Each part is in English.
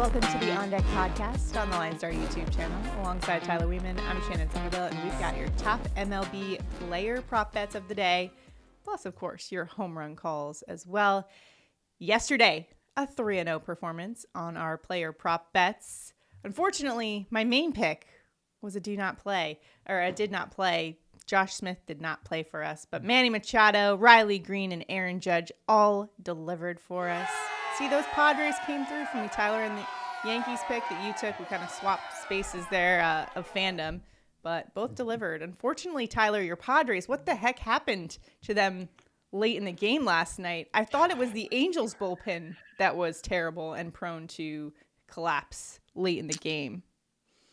Welcome to the On Deck podcast on the LineStar YouTube channel. Alongside Tyler Wiemann, I'm Shannon Sommerville, and we've got your top MLB Player Prop Bets of the day, plus, of course, your home run calls as well. Yesterday, a 3-0 performance on our Player Prop Bets. Unfortunately, my main pick was a did not play. Josh Smith did not play for us, but Manny Machado, Riley Green, and Aaron Judge all delivered for us. See, those Padres came through for me, Tyler, and the Yankees pick that you took. We kind of swapped spaces there of fandom, but both delivered. Unfortunately, Tyler, your Padres, what the heck happened to them late in the game last night? I thought it was the Angels bullpen that was terrible and prone to collapse late in the game.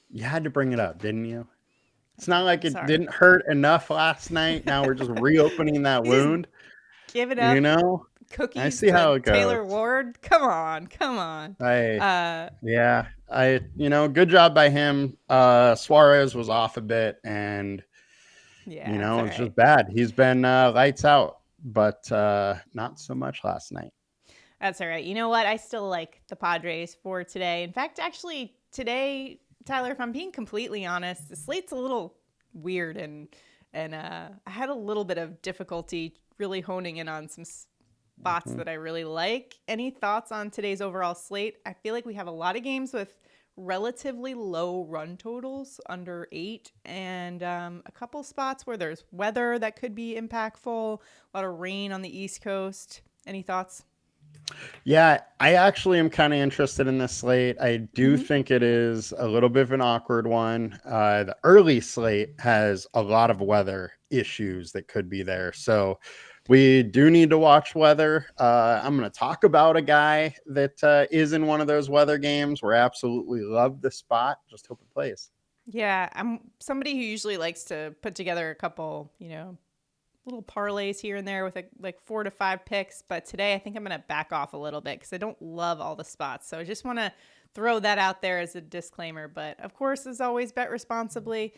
You had to bring it up, didn't you? It's not like it didn't hurt enough last night. Now we're just reopening that wound. Give it up. You know? Cookies. I see how it goes. Taylor Ward. Come on. Good job by him. Suarez was off a bit, and it's just bad. He's been lights out, but not so much last night. That's all right. You know what? I still like the Padres for today. In fact, actually today, Tyler, if I'm being completely honest, the slate's a little weird, and I had a little bit of difficulty really honing in on some spots that I really like. Any thoughts on today's overall slate? I feel like we have a lot of games with relatively low run totals, under 8, and a couple spots where there's weather that could be impactful, a lot of rain on the East Coast. Any thoughts? Yeah, I actually am kind of interested in this slate. I do think it is a little bit of an awkward one. The early slate has a lot of weather issues that could be there. So we do need to watch weather. I'm going to talk about a guy that is in one of those weather games where I absolutely love the spot. Just hope it plays. Yeah, I'm somebody who usually likes to put together a couple, little parlays here and there with like 4 to 5 picks. But today I think I'm going to back off a little bit because I don't love all the spots. So I just want to throw that out there as a disclaimer. But of course, as always, bet responsibly.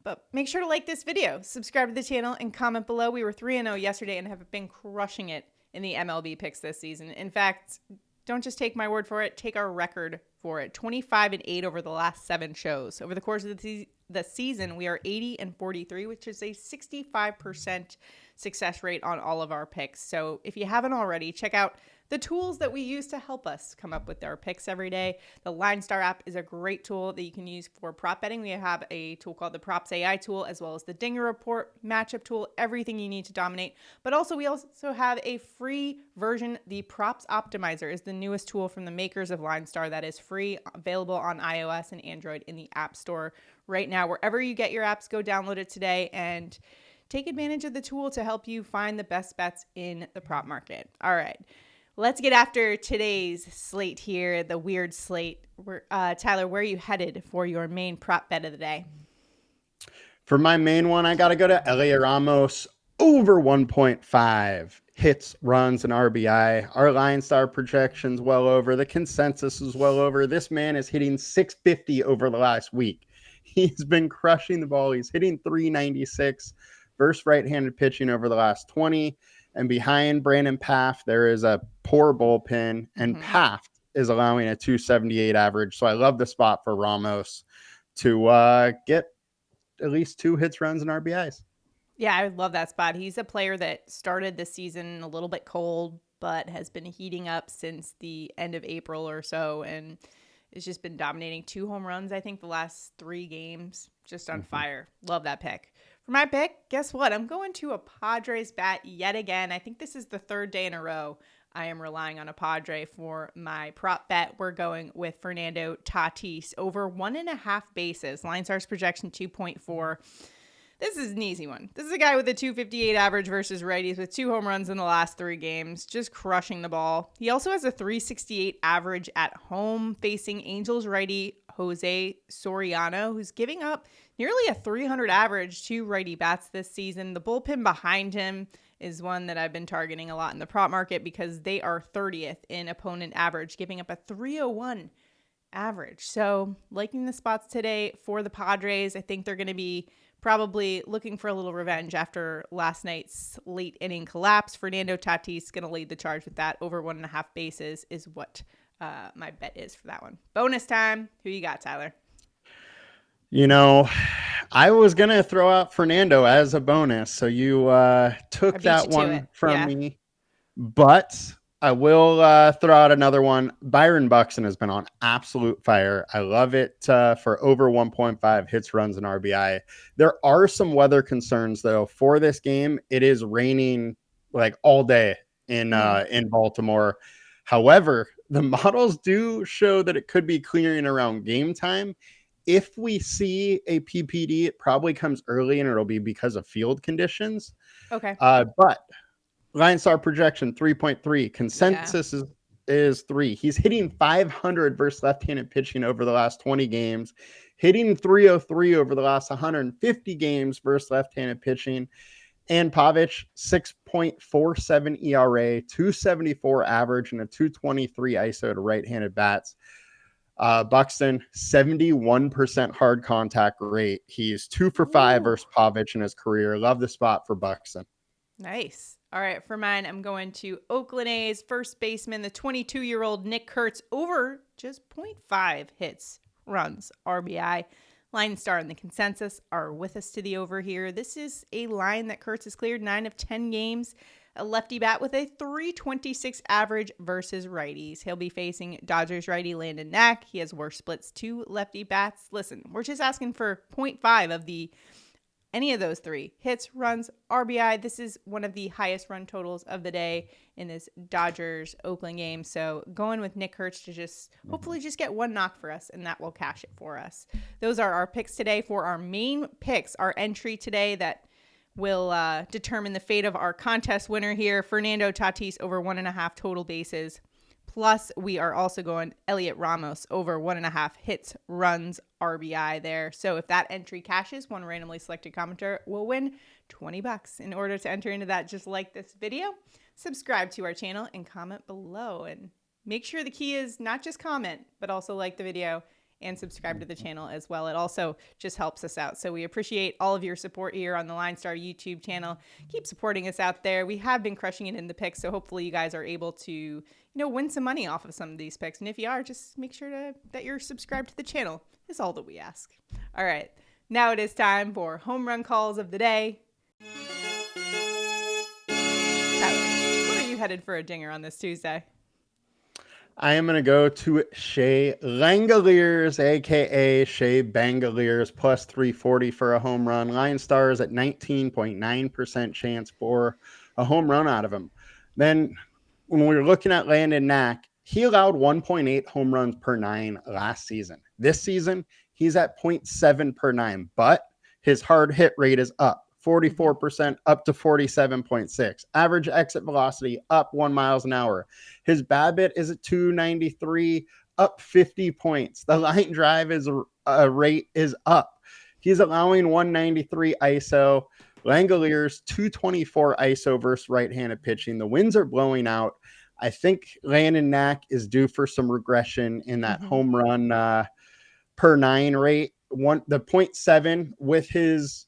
But make sure to like this video, subscribe to the channel, and comment below. We were 3-0 yesterday and have been crushing it in the MLB picks this season. In fact, don't just take my word for it. Take our record for it. 25-8 over the last 7 shows. Over the course of the season, we are 80-43, which is a 65% success rate on all of our picks. So if you haven't already, check out the tools that we use to help us come up with our picks every day. The LineStar app is a great tool that you can use for prop betting. We have a tool called the Props AI tool, as well as the Dinger Report matchup tool, everything you need to dominate. But also, we also have a free version. The Props Optimizer is the newest tool from the makers of LineStar that is free, available on iOS and Android in the App Store right now. Wherever you get your apps, go download it today and take advantage of the tool to help you find the best bets in the prop market. All right. Let's get after today's slate here, the weird slate. Tyler, where are you headed for your main prop bet of the day? For my main one, I got to go to Heliot Ramos over 1.5 hits, runs, and RBI. Our LineStar projection's well over. The consensus is well over. This man is hitting 650 over the last week. He's been crushing the ball. He's hitting 396 versus right-handed pitching over the last 20. And behind Brandon Pfaff, there is a poor bullpen, and Pfaff is allowing a 278 average. So I love the spot for Ramos to get at least 2 hits, runs, and RBIs. Yeah, I love that spot. He's a player that started the season a little bit cold, but has been heating up since the end of April or so, and has just been dominating. 2 home runs, I think, the last 3 games. Just on fire. Love that pick. For my pick, guess what? I'm going to a Padres bat yet again. I think this is the 3rd day in a row I am relying on a Padre for my prop bet. We're going with Fernando Tatis over 1.5 bases. LineStar's projection 2.4. This is an easy one. This is a guy with a 258 average versus righties with 2 home runs in the last 3 games, just crushing the ball. He also has a 368 average at home facing Angels righty Jose Soriano, who's giving up nearly a 300 average to righty bats this season. The bullpen behind him is one that I've been targeting a lot in the prop market because they are 30th in opponent average, giving up a 301 average. So liking the spots today for the Padres. I think they're going to be probably looking for a little revenge after last night's late inning collapse. Fernando Tatis going to lead the charge with that. Over 1.5 bases is what my bet is for that one. Bonus time. Who you got, Tyler? You know, I was going to throw out Fernando as a bonus, so you took that one from me. But I will throw out another one. Byron Buxton has been on absolute fire. I love it for over 1.5 hits, runs, and RBI. There are some weather concerns, though. For this game, it is raining like all day in Baltimore. However, the models do show that it could be clearing around game time. If we see a PPD, it probably comes early and it'll be because of field conditions. Okay. But LineStar projection 3.3. Consensus is 3. He's hitting 500 versus left-handed pitching over the last 20 games, hitting 303 over the last 150 games versus left-handed pitching. And Pavic, 6.47 ERA, 274 average, and a 223 ISO to right-handed bats. Buxton, 71% hard contact rate. He's 2 for 5 versus Pavic in his career. Love the spot for Buxton. Nice. All right, for mine, I'm going to Oakland A's first baseman, the 22-year-old Nick Kurtz, over just 0.5 hits, runs, RBI. LineStar and the consensus are with us to the over here. This is a line that Kurtz has cleared 9 of 10 games. A lefty bat with a 326 average versus righties. He'll be facing Dodgers righty Landon Knack. He has worse splits to lefty bats. Listen, we're just asking for 0.5 of any of those 3 hits, runs, RBI. This is one of the highest run totals of the day in this Dodgers Oakland game. So going with Nick Kurtz to just hopefully just get one knock for us, and that will cash it for us. Those are our picks today. For our main picks, our entry today that will determine the fate of our contest winner here. Fernando Tatis over 1.5 total bases. Plus, we are also going Heliot Ramos over 1.5 hits, runs, RBI there. So if that entry cashes, one randomly selected commenter will win $20. In order to enter into that, just like this video, subscribe to our channel and comment below. And make sure the key is not just comment, but also like the video and subscribe to the channel as well. It also just helps us out. So we appreciate all of your support here on the LineStar YouTube channel. Keep supporting us out there. We have been crushing it in the picks, so hopefully you guys are able to, win some money off of some of these picks. And if you are, just make sure that you're subscribed to the channel is all that we ask. All right, now it is time for home run calls of the day. Tyler, where are you headed for a dinger on this Tuesday? I am going to go to Shea Langeliers, a.k.a. Shea Bangaliers, plus 340 for a home run. LineStar is at 19.9% chance for a home run out of him. Then when we were looking at Landon Knack, he allowed 1.8 home runs per 9 last season. This season, he's at 0.7 per 9, but his hard hit rate is up 44% up to 47.6. Average exit velocity up 1 miles an hour. His BABIP is at 293, up 50 points. The line drive rate is up. He's allowing 193 ISO. Langeliers 224 ISO versus right-handed pitching. The winds are blowing out. I think Landon Knack is due for some regression in that home run per 9 rate. The 0.7 with his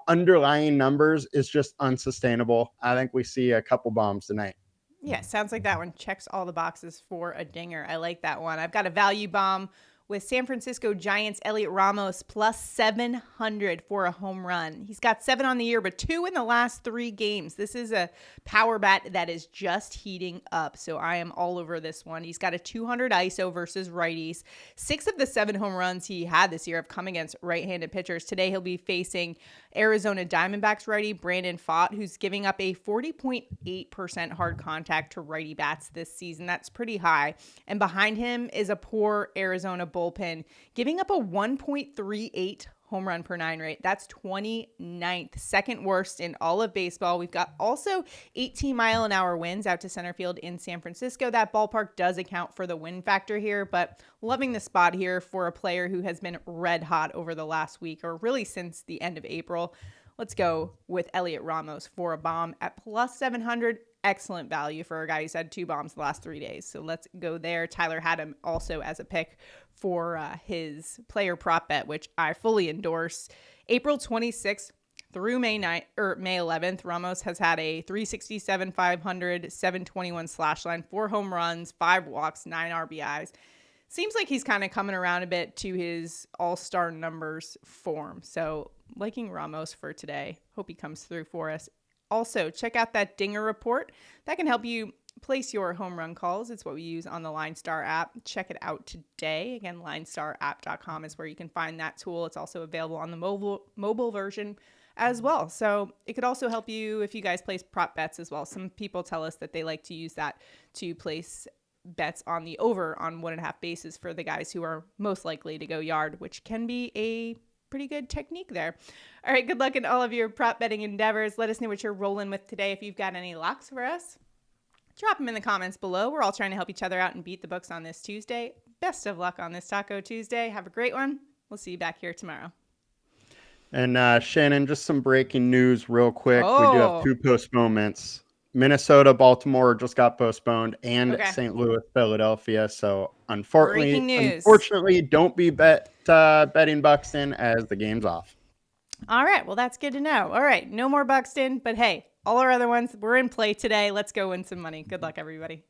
underlying numbers is just unsustainable. I think we see a couple bombs tonight. Yeah, sounds like that one checks all the boxes for a dinger. I like that one. I've got a value bomb with San Francisco Giants Heliot Ramos plus 700 for a home run. He's got 7 on the year, but 2 in the last 3 games. This is a power bat that is just heating up, so I am all over this one. He's got a 200 ISO versus righties. 6 of the 7 home runs he had this year have come against right-handed pitchers. Today he'll be facing Arizona Diamondbacks righty Brandon Pfaadt, who's giving up a 40.8% hard contact to righty bats this season. That's pretty high. And behind him is a poor Arizona bullpen, giving up a 1.38 home run per 9 rate. That's 29th, second worst in all of baseball. We've got also 18-mile-an-hour winds out to center field in San Francisco. That ballpark does account for the wind factor here, but loving the spot here for a player who has been red hot over the last week, or really since the end of April. Let's go with Heliot Ramos for a bomb at plus 700. Excellent value for a guy who's had 2 bombs the last 3 days. So let's go there. Tyler had him also as a pick for his player prop bet, which I fully endorse. April 26th through May 11th, Ramos has had a 367, 500, 721 slash line, 4 home runs, 5 walks, 9 RBIs. Seems like he's kind of coming around a bit to his all-star numbers form. So liking Ramos for today. Hope he comes through for us. Also, check out that Dinger report. That can help you place your home run calls. It's what we use on the LineStar app. Check it out today. Again, linestarapp.com is where you can find that tool. It's also available on the mobile version as well. So it could also help you if you guys place prop bets as well. Some people tell us that they like to use that to place bets on the over on 1.5 bases for the guys who are most likely to go yard, which can be a pretty good technique there. All right, good luck in all of your prop betting endeavors. Let us know what you're rolling with today. If you've got any locks for us, drop them in the comments below. We're all trying to help each other out and beat the books on this Tuesday. Best of luck on this Taco Tuesday. Have a great one. We'll see you back here tomorrow. And Shannon, just some breaking news real quick. We do have 2 postponements. Minnesota, Baltimore just got postponed, and St. Louis, Philadelphia. So unfortunately, don't be betting Buxton as the game's off. All right. Well, that's good to know. All right. No more Buxton, but hey, all our other ones, we're in play today. Let's go win some money. Good luck, everybody.